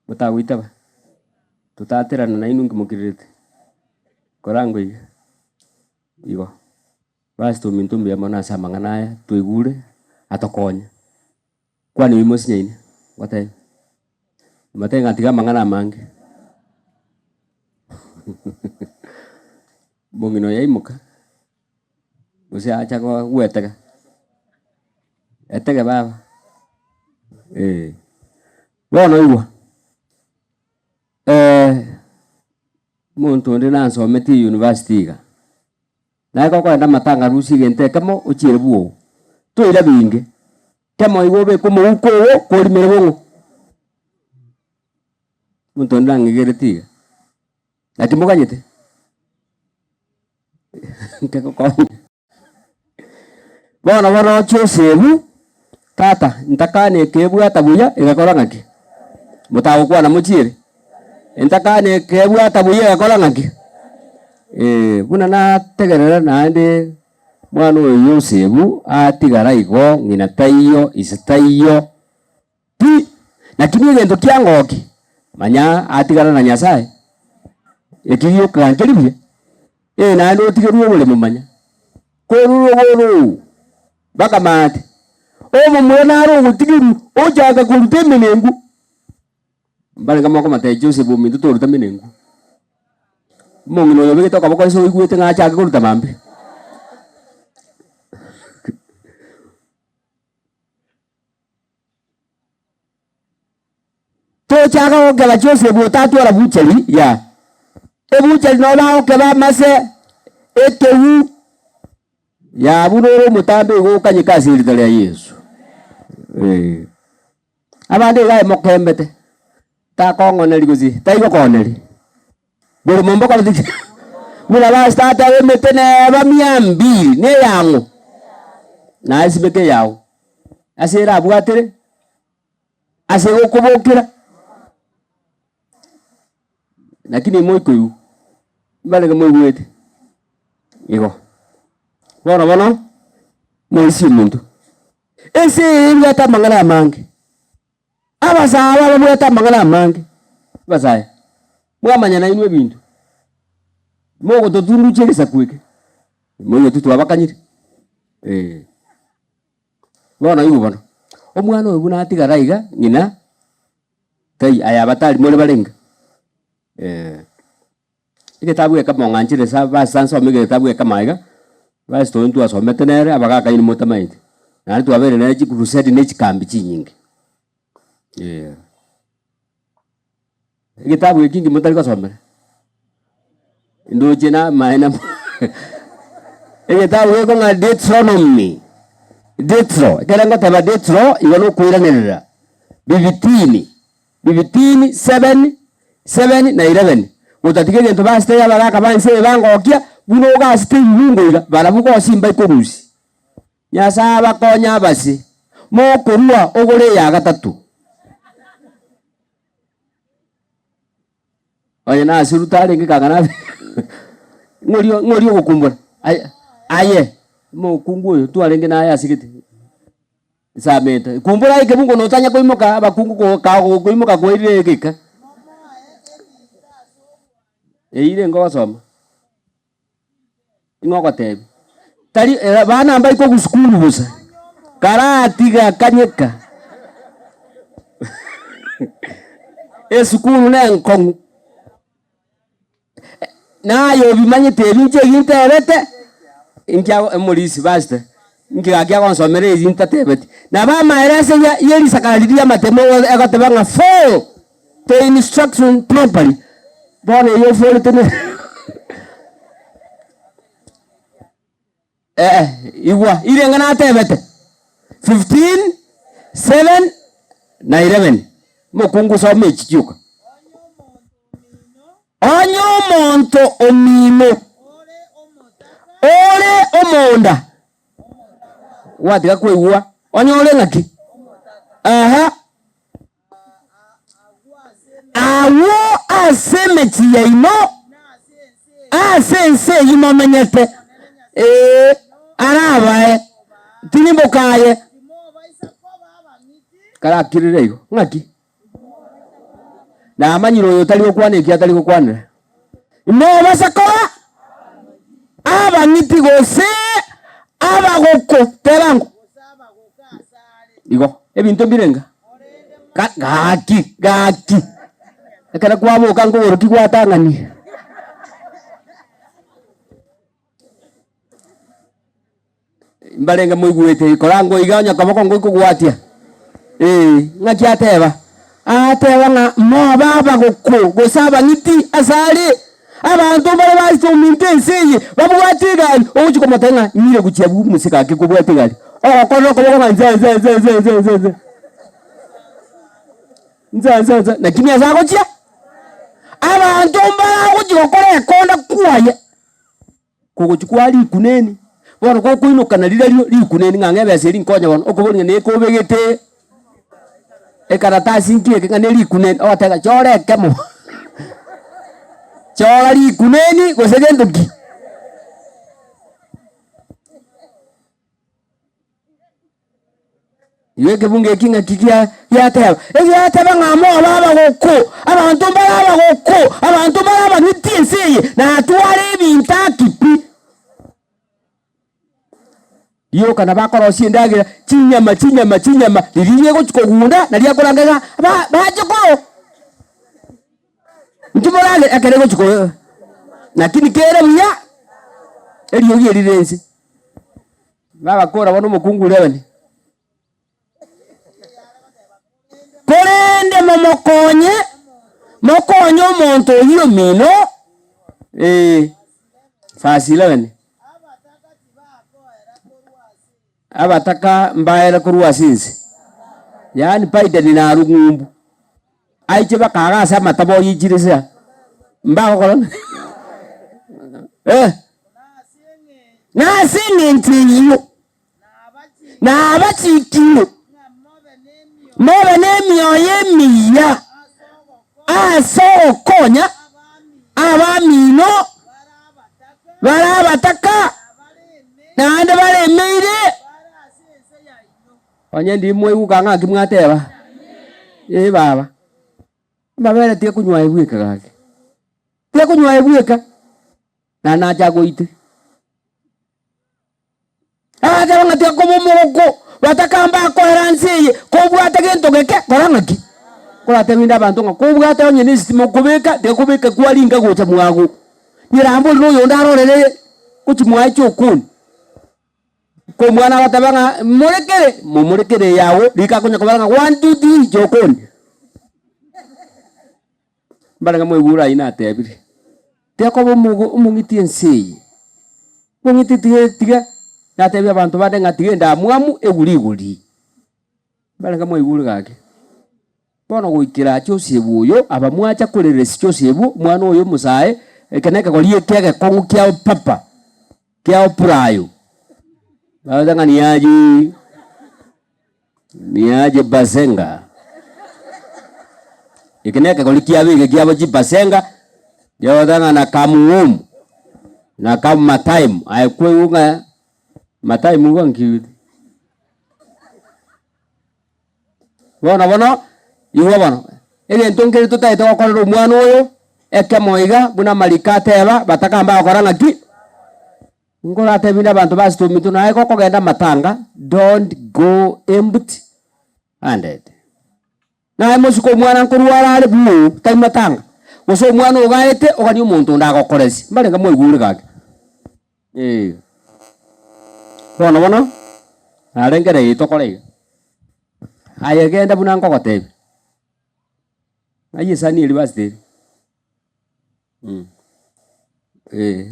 Mutagwita ba. Tutaterana na inu ngimukirite. Korango iga. Igo. Basi tumintumbi ya mwana sama nganaya tuigure atokonya. Kwani wimosi nyaini. Watai. Matenga tiga mangana mangi. Bongino ya imuka. Usia acha kwa uetega. Etega baba. Bono igwa. Muntu ndi nansometi university ga. Na ko kwenda matanga rusi gente kamo uchire buo. Tuira binge. Kamo igobe kumu uko ko limere bongo. Muntu ndangigeretiga. Ati muganyete. Nkeko ko. Bono chosebu tata ntakane kebu atabuya igakora ngaki. Mutagukwa na muchire. Ntakane kebu atabuya igakora ngaki. Buna na tegerera nande mwana uyu Yosebu atigara igo ngina taiyo isitaiyo pi na kimwe gento kyangoki manya atigara na Nyasaye ekiyo kankeribye na ndo tigeruo bole mumanya koruo baka mate o mumwana ro gutigiru ojaga kurutemenengu mbale kama ko mate Yosebu mintu to rutemenengu mongino yo bigito kabako iso igwete ngacha kuruta mambe to chaga ogela Yosebu tatu ala bucheli ya ebucheli no ba okeba mase etewu ya bunoro mutambe go kanyika sirita ya Yesu abande gae mokembete ta kongoneli guzi taigo koneli buru mombo kwa diki mula basta ata wemete ne bamiambi ne yango na asibeke yao asira abwatere ase okubokira lakini moiko yu mbale nga moyo wete igo bono moisi muntu ese ngata mangala mangi abasaba bamweta mangala mangi basaya mwamanya na inwe bintu mogo totundu chekesa kweke moyo tutu abakanyire bono igo bono omwana oyo buna atigara iga ngina tai aya batali mole balenga igetabu eka monganchire sa basanso migetabu eka maiga basi tontu asomete nere abagaka ini motamaite na tu abere na crusade ne chikambi chinyingi igetabu ekingi mutali kasomera ndo jena maena igetabu eko nga Deuteronomy kelengo taba Deutero igono kuiranirira bibitini 7 na 11 utatige gento baste ya baraka banse bangokia buno gaste yungoira barabuko simba ikorusi nyasa bakonya basi mo kurua ogore ya gatatu oye na surutare ngikagana ngorio gukumbura aye mo kungu tu alenge na aya sigiti sameta kumbura ike mungu no tanya koimoka abakungu ko ka koimoka ko ire gika ile ngosoma ingoko tebi tari bana ambai ko gusukulu busa karatiga kanyeka esukulu na nkong nayo bimanyete binje ginterete inkia emolisi basta inkia kya konsomere izintatebeti na ba maerese yeli sakalidia matemo ekatebanga follow the instruction properly bone yo follow tene iwa ile ngana tebete 15 7 na 11 mokungu so mechichuka onyo monto omino ole omonda watika kwewa onyo ole ngaki awo asemechi ya ino asense yimo menyete arabae tinibokaye kara kirire igo ngaki na amanyiro yo tali okwana iki atali okwana no basakora abanyiti gose abagoko terango igo ebintu birenga gaki ekara kwabo kango uruki gwatangani mbarenga muiguite korango iganya kabako ngo kugwatia ngaki ateba nga mo baba goko gosaba ngiti asali abantu bale basto mintense babwatigani obuchiko motenga nyire kuchia musika kikubwatigani kono ko nza na kimya zako chia abantu mbala kujikokora konda kuwaye kukuchukua likuneni bono ko kuinuka na likuneni ngangebe aseri nkonya bono okubonye ne kobegete ekaratasi nkie ngane likuneni otega chore kemo chora likuneni gosegendoki yeke bunge kinga kikia yateba yateba ngamo baba goko abantu baba goko abantu baba nitinsiye na atware bintakipi yo kana bakorosie ndagira chinyama liriye gochikogunda na lyakorangaga bajoko ntumorale akere gochiko lakini kera buya eliyo yerirense baba kora bono mukungu lewani korende mokonye omonto oyo mino fasi 11 abataka mbaera kurwa sinzi yani paida ni na rugumbu aiche bakagasa matabo yijirisa mbako kolon nasinge ntiyo na abachikiyo mobe nemyoyo emiya asokonya abamino barabataka nande balemeire onye ndi mwe ukanga kimwateba baba mabere tie kunywa ebweka gake tie kunywa ebweka na naja goite aba tie komomoko batakamba koheransiye kobwata gento geke korangaki korate binda bantu ngo kobwata onye ni sistema kubeka de kubeka kwalinga gocha mwago nirambo no yondarorere kuchimwa icho kuni ko mwana batabanga murekere yawo likakonya kobaranga 1 2 3 jokoni baranga mwegura ina tebiri teko bomugo umungiti ensi mungiti tiga natebya abantu badenga tigenda mwamu eguriguri baranga mwegura gake bono goikira chose buyo abamwacha kureresi chose bu mwana oyo musae ekeneka kolie kege kongu kya papa kya prayo badanga niaje basenga ikeneka kolikia bige kiabo jibasenga yodanga na kamuum na kam matime ay kwunga matime wangi bona iwo bono ele ntonkere tutaite okorero mwana oyo ekemoiga buna malikateba batakamba okoranga ki ngora tebina abantu basitumito naye koko genda matanga don't go empty handed naye musiko mwana nkurwara ale bu tai matanga uso mwana ugaite ogani umuntu ndagokoresi mbalenga mwigure gake bona arengere itokore ayegenda buna nkogotebe ayi sani university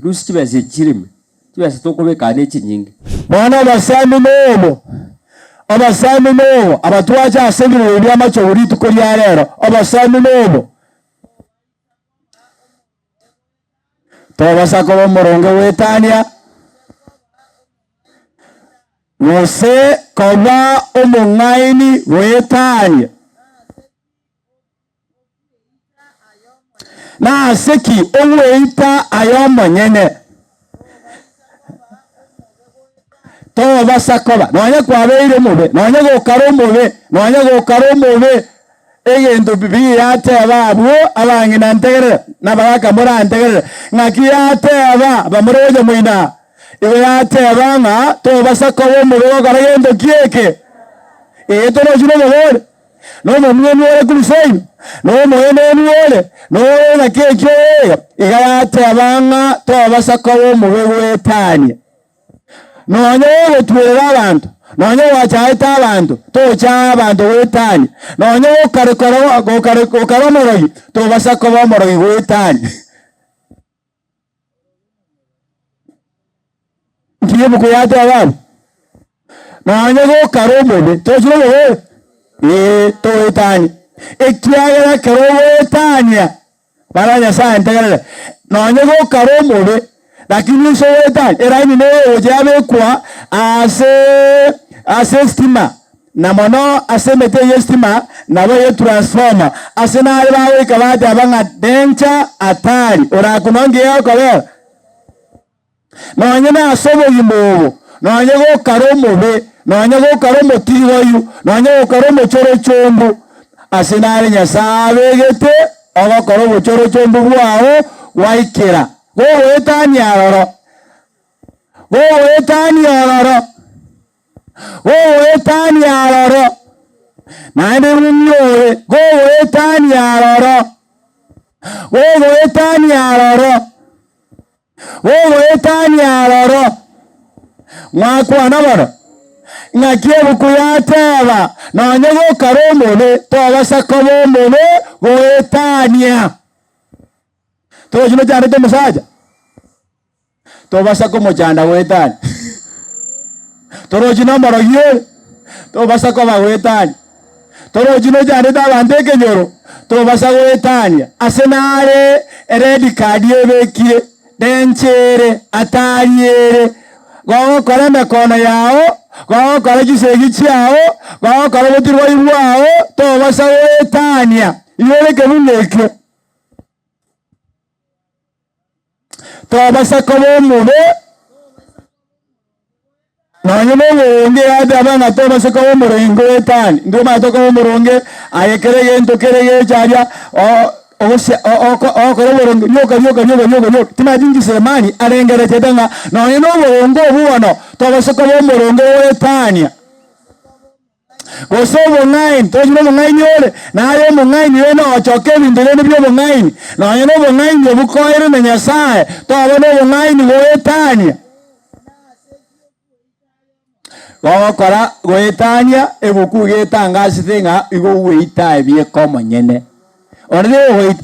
rusi tibese chirime tibese tokobeka nechi nyingi bona abasami nobo abatwacha asengero bya macho uri tukoria rero abasami nobo tobasa ko moronge wetania wose koba omungaini wetania na seki oweita ayomonyene toba sakoba nonya kwabeire mube nonya gokaro mube egento bibi yateba abo abangina ntegere nabagaka muri ntegere ngaki yateba bamuroje muina iwe yateba nga to basako bo mugo garagendo kieke eto no juno mobole no mumwe wole kuliseyo no mwene wole no na keke iga yateba nga to basako bo mugo wetani no nyo twera abantu nonye wachaita abantu tocha abantu wetani nonye ukaromorogi tobasako bomorogi wetani ngiye bukuyate abantu nonye ukaromobe tochiro towetani ekiagera kero wetani baranya sa entegere nonye ukaromobe lakini so wetani eraini ne ojabe kwa ase stima na mono ase mete stima na we transformer ase na bawe kabate abanga dencha atari ora kunonge yako leo nonye na asobo yimo nonye go karomo be nonye go karomo tiwoyu nonye go karomo choro chombo ase na nyasabe gete ogo karomo choro chombo bwao waikira go wetani aroro etani aroro nande munyoe etani aroro etani aroro mwakwa nabara ngakie bukuyateba nanyego karomole tobasako bomole etania tojino cyane to musaja tobasako mojanda wetani torojino morogie tobasako bawetani torojino jane dabandeke nyoro tobasako wetani asenare red card yebekie denchere atariere gogo kora mekono yao gogo kora gisegi cyao gogo kora butirwa ibwao tobasako wetani yeleke buneke tobasako bomube nanye bonge adabanga tobasako bomurengo etani ndio matoko bomuronge ayekerege ntokerege chaja okore borongo nyoka tima jingi semani arengere tedanga nanye bongo buono tobasako bomurongo etani gosobo nine tojino nine yole nayo mungaini yeno ochoke bindele byo mungaini nanye mungaini yobukoire na nyasaye tobone mungaini goetani gokora goetania ebuku getangasi thinga igo weita ebie komonyene onde weit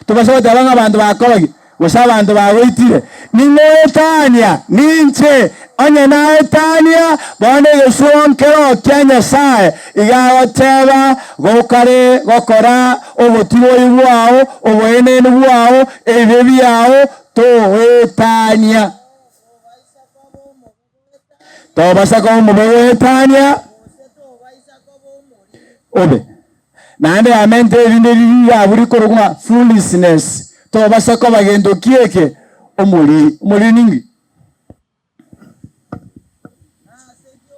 tubasaba tabanga abantu bakorogi gosaba abantu baweitire ningoetania ninche onye na etania bone yesuonkero Kenya sae igagoteba gokare gokora obutibo ibwao oboenene bwao ebebi yao toetania tobasako bomuwetania obe nande amente ebinde biya buri korugwa foolishness tobasako bagendo kieke omuri ningi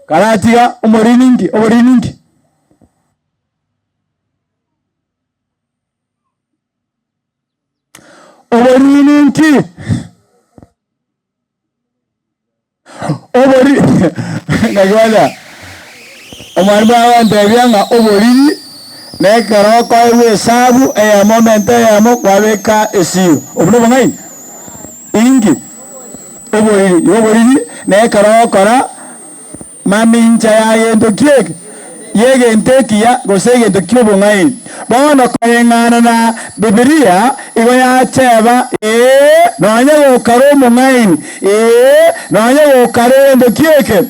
karatiga omuri ningi obori ngagwala omwalimu abantebyanga obori nekaroko esabu momente yamo kwabeka esiyo obuno bangai ingi obori nekarokora mamincha yagendo kieke yegentekia gosegendo kyobongai bono koyengana na Biblia igo yacheba nonye gokaromo ngaini nonye gokarendo kieke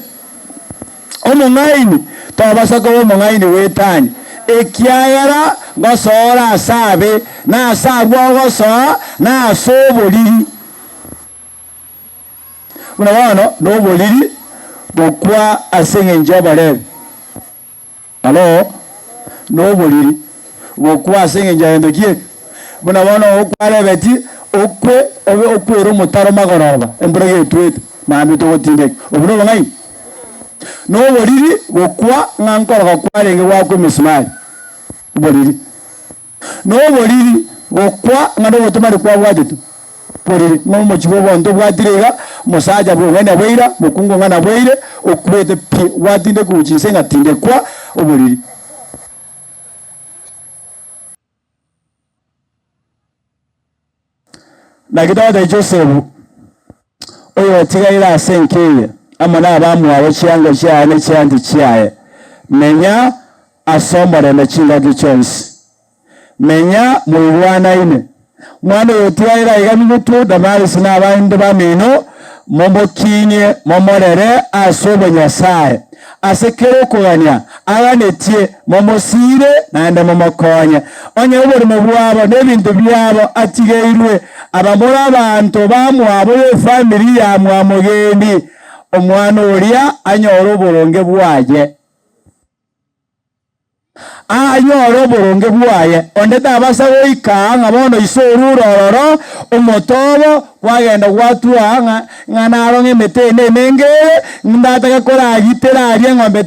omongaini tobasako omongaini wetani ekiagera gosora asabe na asabwa gosoa na asoboriri buna bono noboriri bokwa asengenjo barebe alo noboriri bokwa asengenjo endo kieke buna bono okwarebeti okwero mutaro magoroba embrege twetu mambi togotinde obuno bangai no boriri gokwa ngankoro gokwarenge wako mismari boriri no boriri gokwa ngano gotumari kwa bwatetu boriri no mochibo bondo bwatirega musaja bwene bweira mukungu ngana bweire okwete pi watinde kuchise ngatinde kwa oboriri nakitode Joseph oyo tigaira asenkeye amana abamu abo chiango cyane cyandi cyaye menya asomore na chinga gichonsi menya muwana ine mwana yotigaira igamitu damari sina abandi bamino momokinye momorere asobo nyasaye asekero kuganya aganetie momosire nande momokonya onye ubori mubwabo nebintu byabo atigeirwe abamora abantu bamwabo ye family ya mwamugendi omwana oria anyoro boronge bwaje anyoro boronge bwaye onde tabasa goikanga bono isorurororo omotobo wagenda gwatuanga ng'anaro ng'emetene nengere ndataka kora agitera arie ng'ombe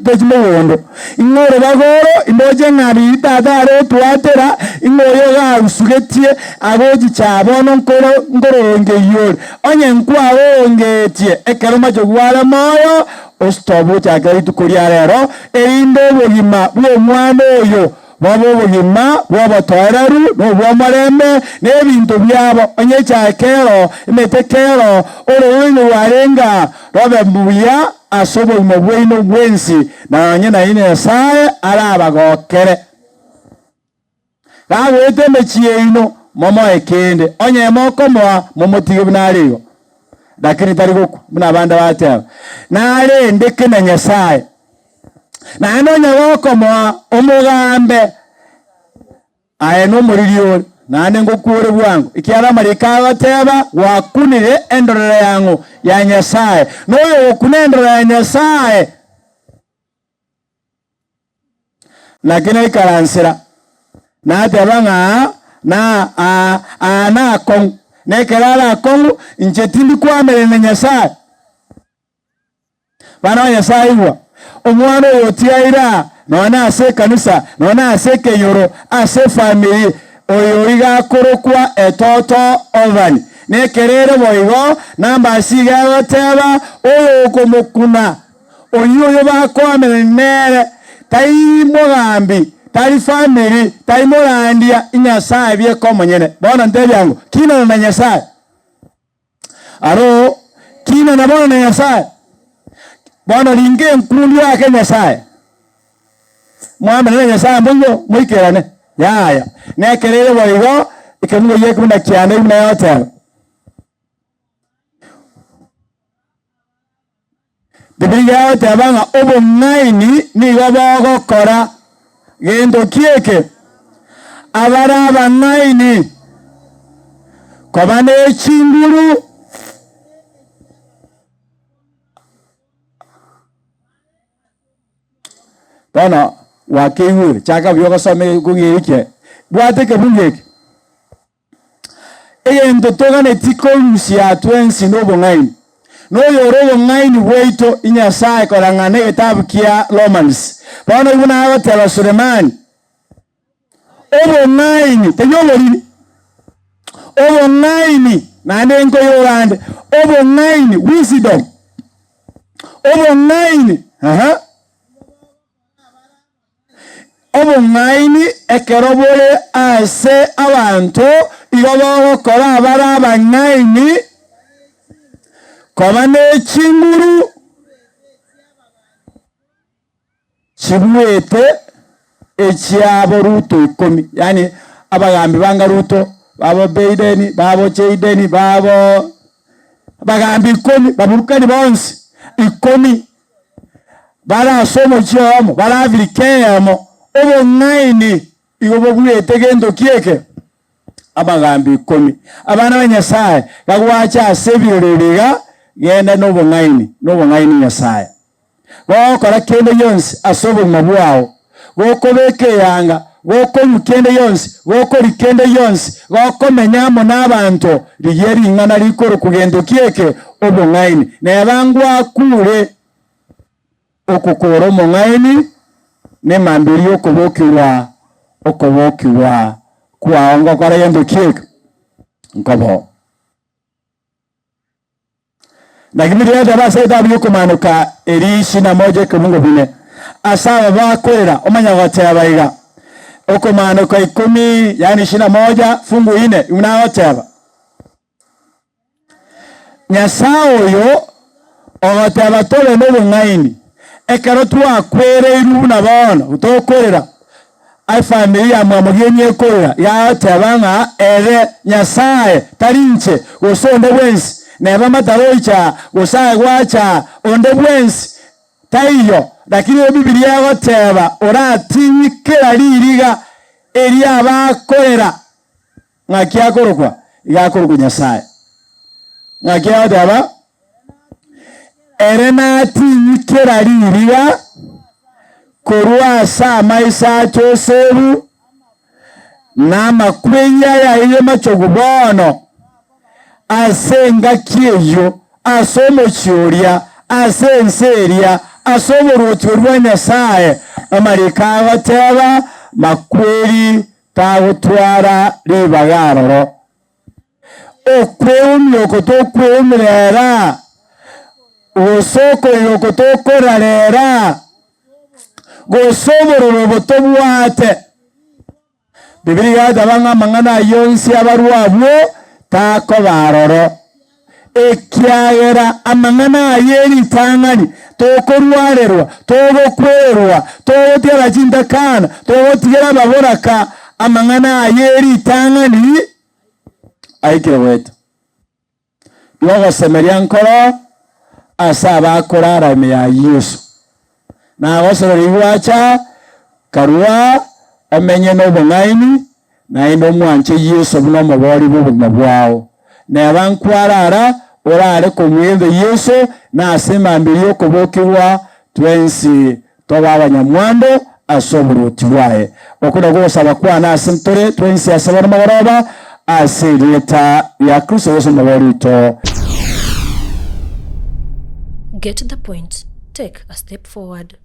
techimugondo ing'ore bagoro indoje ng'ari itataro twatera ing'oyo garusugetie agoji chabono nkororonge yori onye nkwarongetie ekero macho gwara moyo ostobu chakaitu kuria rero erinde obogima bw'omwana oyo babo obogima bw'obotoereru n'obw'omorembe n'ebintu byabo onye chakero emetekero orowini warenga robe mbuya ase obogima bwaino bwensi nanye naine Nyasaye arabagokere gagwete emechie ino momo ekende onye mokomoa momotige bunarigo lakini tari goku buna banda bateba nare ndeke na Nyasaye na enonya gokomoa omugambe aeno muririo nane ngokure bwangu ikiara marika bateba wakunire endorere yangu ya Nyasaye noyo okunendora ya Nyasaye lakini ikaransira na tebanga na kong nekerara kongu inchetindi kwamere na Nyasaye bana Nyasaye wa omwana yotiaira nona ase kanisa nona ase keyoro ase family oyo igakorokwa etoto ovani nekerere boigo namba siga goteba oyo komukuna oyo bakwamere nere tai mogambi tari family tai morandia Nyasaye bye komonyene bona ntebyango kina na Nyasaye aro kina na bona Nyasaye bona linge nkulu yake Nyasaye mwame na Nyasaye mbonyo muikerane yaya nekerere boigo ikemugo yekunda kyane ina yote Biblia yote abanga obo ngaini ni gobogo kora gendo kieke abara bangaini kobane chinguru bana wakewu chaka byogo some kugirike bwate ke bungeke egendo togane tikolusia twensi no bongaini no yoro bongaini weito Nyasaye korangane gitabu kia Romans bana ibuna abatela Sulemani obongaini tenyolori obongaini nanenko yorande obongaini wisdom obongaini obongaini ekerobole ase abantu igobogo kora abara abangaini kobane chinguru chibwete echiabo Ruto 10 yani abagambi banga Ruto babo Biden babo Jaden babo abagambi 10 baburukani bonse 10 bara somo chiomo bara vilikeamo obongaini igobo bwete gendo kieke abagambi 10 abana ba Nyasaye bagwacha asebirorega genda nobongaini Nyasaye gokora kende yonsi asobo mabwao gokobeke yanga gokomukende yonsi gokorikende yonsi gokomenyamo n'abantu rigeri ingana rikoro kugendo kieke obongaini nebangwa kure okukoro mongaini ne mambiri okubokirwa okobokiwa kwao ngokora gento kieka nkobo lakini rĩothe basaita bikumanuka erishi na moja kumungu bine asaba bakorera omanyagoteba iga okumanuka 10 yani 21 fungu 4 unagoteba Nyasaye oyo ogoteba tole n'obung'aini ekero twakwereiru na bono utokorera ai family ya mwamugenye ekorera yagoteba ng'a ere Nyasaye tarinche gosonde bwensi neba mataroicha gosaye gwacha onde bwensi taiyo lakini Biblia yagoteba oratinyikera ririga eri abakorera ng'aki akorokwa igakorokwa Nyasaye ng'aki yagoteba ere natinyikera ririga korwa ase amaisa a Josefu n'amakweya yaire machogu bono ase engaki eyo ase omochioria ase ense eria ase oborotio rwa Nyasaye amarika agoteba makweri tagotwara ribaga aroro okweumia okotokweumira gosokorera okotokorarera gosoborora obotobwate Biblia yagoteba ng'a amang'ana yonsi abarwabwo takobaroro ekiagera amang'ana ayeritang'ani tokorwarerwa togokwerwa togotiara chindakana togotigera ababoraka amang'ana ayeritang'ani aikire wetu nogosemeria nkoro ase abakorara ime ya Yesu nagosorora igwacha karua omenye n'obong'aini naende omwanche Yesu buna omobori bw'obogima bwao neba nkwarara orare komwende Yesu nase emambiri okobokirwa twensi toba abanyamwando ase oboroti bwaye okuna gosaba kwana ase ntore twensi ase bono magoroba ase erieta ria Kristo Yesu omobori ito. Get the point. Take a step forward.